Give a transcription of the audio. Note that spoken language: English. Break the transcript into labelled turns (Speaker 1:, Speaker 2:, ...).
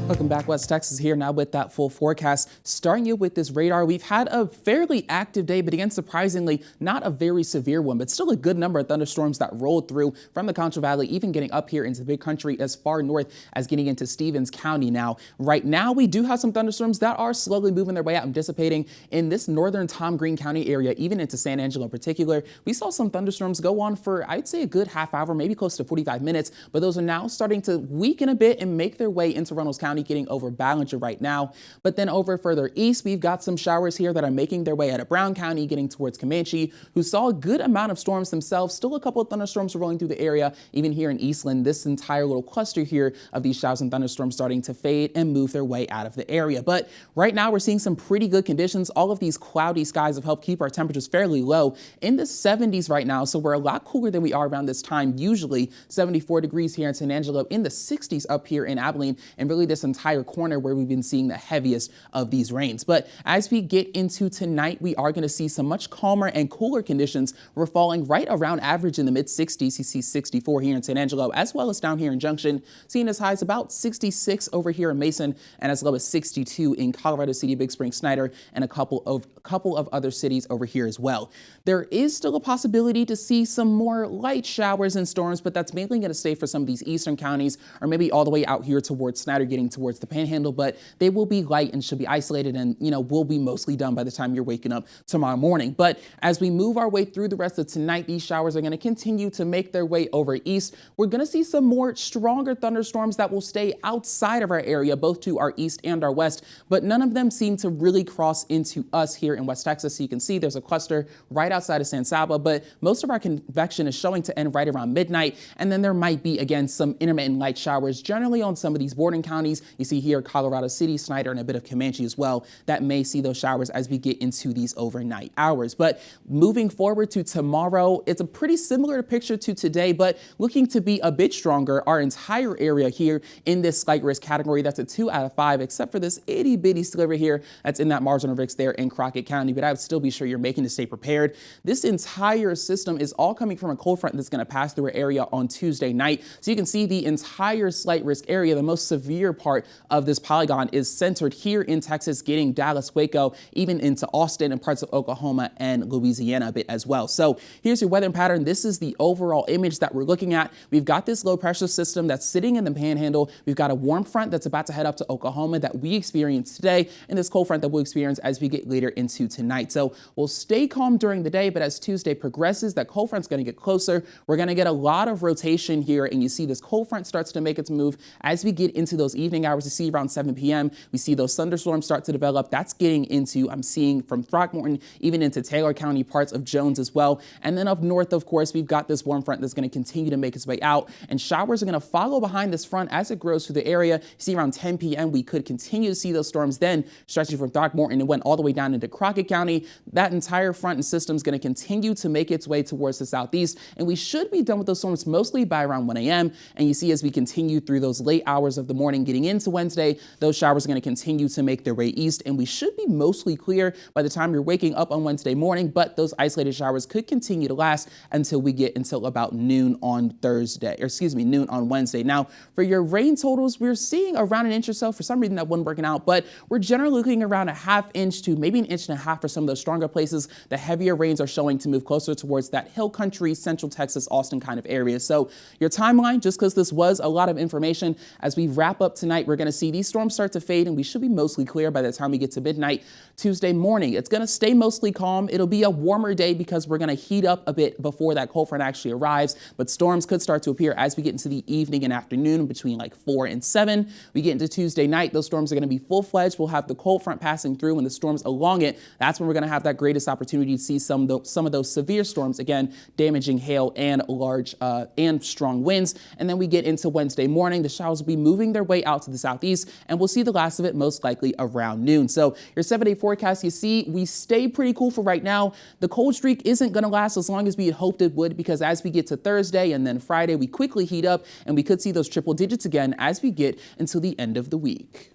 Speaker 1: Welcome back. West Texas here now with that full forecast. Starting you with this radar, we've had a fairly active day, but again, surprisingly, not a very severe one, but still a good number of thunderstorms that rolled through from the Concho Valley, even getting up here into the big country as far north as getting into Stevens County now. Right now, we do have some thunderstorms that are slowly moving their way out and dissipating in this northern Tom Green County area, even into San Angelo in particular. We saw some thunderstorms go on for, I'd say, a good half hour, maybe close to 45 minutes, but those are now starting to weaken a bit and make their way into Reynolds County, getting over Ballinger right now. But then over further east, we've got some showers here that are making their way out of Brown County, getting towards Comanche, who saw a good amount of storms themselves. Still a couple of thunderstorms rolling through the area, even here in Eastland. This entire little cluster here of these showers and thunderstorms starting to fade and move their way out of the area. But right now we're seeing some pretty good conditions. All of these cloudy skies have helped keep our temperatures fairly low in the 70s right now. So we're a lot cooler than we are around this time. Usually 74 degrees here in San Angelo, in the 60s up here in Abilene, and really this entire corner where we've been seeing the heaviest of these rains. But as we get into tonight, we are going to see some much calmer and cooler conditions. We're falling right around average in the mid 60s. You see 64 here in San Angelo, as well as down here in Junction, seeing as high as about 66 over here in Mason, and as low as 62 in Colorado City, Big Spring, Snyder, and a couple of other cities over here as well. There is still a possibility to see some more light showers and storms, but that's mainly going to stay for some of these eastern counties, or maybe all the way out here towards Snyder, getting towards the Panhandle. But they will be light and should be isolated, and will be mostly done by the time you're waking up tomorrow morning. But as we move our way through the rest of tonight, these showers are going to continue to make their way over east. We're going to see some more stronger thunderstorms that will stay outside of our area, both to our east and our west, but none of them seem to really cross into us here in West Texas. So you can see there's a cluster right outside of San Saba, but most of our convection is showing to end right around midnight. And then there might be, again, some intermittent light showers generally on some of these bordering counties. You see here Colorado City, Snyder, and a bit of Comanche as well, that may see those showers as we get into these overnight hours. But moving forward to tomorrow, it's a pretty similar picture to today, but looking to be a bit stronger. Our entire area here in this slight risk category, that's a 2 out of 5, except for this itty bitty sliver here that's in that marginal risk there in Crockett County. But I would still be sure you're making to stay prepared. This entire system is all coming from a cold front that's going to pass through our area on Tuesday night. So you can see the entire slight risk area, the most severe part of this polygon, is centered here in Texas, getting Dallas, Waco, even into Austin and parts of Oklahoma and Louisiana a bit as well. So here's your weather pattern. This is the overall image that we're looking at. We've got this low pressure system that's sitting in the Panhandle. We've got a warm front that's about to head up to Oklahoma that we experienced today, and this cold front that we'll experience as we get later into tonight. So we'll stay calm during the day, but as Tuesday progresses, that cold front's going to get closer. We're going to get a lot of rotation here, and you see this cold front starts to make its move as we get into those evening hours. You see around 7 p.m. we see those thunderstorms start to develop. That's getting into, I'm seeing from Throckmorton, even into Taylor County, parts of Jones as well. And then up north, of course, we've got this warm front that's going to continue to make its way out, and showers are going to follow behind this front as it grows through the area. You see around 10 p.m. we could continue to see those storms then stretching from Throckmorton and went all the way down into Crockett County. That entire front and system is going to continue to make its way towards the southeast, and we should be done with those storms mostly by around 1 a.m. And you see as we continue through those late hours of the morning getting into Wednesday, those showers are going to continue to make their way east, and we should be mostly clear by the time you're waking up on Wednesday morning, but those isolated showers could continue to last until we get until about noon on noon on Wednesday. Now, for your rain totals, we're seeing around 1 inch or so. For some reason that wasn't working out, but we're generally looking around 1/2 inch to maybe 1.5 inches for some of those stronger places. The heavier rains are showing to move closer towards that hill country, central Texas, Austin kind of area. So your timeline, just because this was a lot of information, as we wrap up tonight, we're going to see these storms start to fade, and we should be mostly clear by the time we get to midnight Tuesday morning. It's going to stay mostly calm. It'll be a warmer day because we're going to heat up a bit before that cold front actually arrives, but storms could start to appear as we get into the evening and afternoon between like 4 and 7. We get into Tuesday night, those storms are going to be full-fledged. We'll have the cold front passing through and the storms along it. That's when we're going to have that greatest opportunity to see some of those severe storms, again, damaging hail and large and strong winds. And then we get into Wednesday morning, the showers will be moving their way out to the southeast, and we'll see the last of it most likely around noon. So your 7-day forecast, you see, we stay pretty cool for right now. The cold streak isn't going to last as long as we had hoped it would, because as we get to Thursday and then Friday, we quickly heat up, and we could see those triple digits again as we get until the end of the week.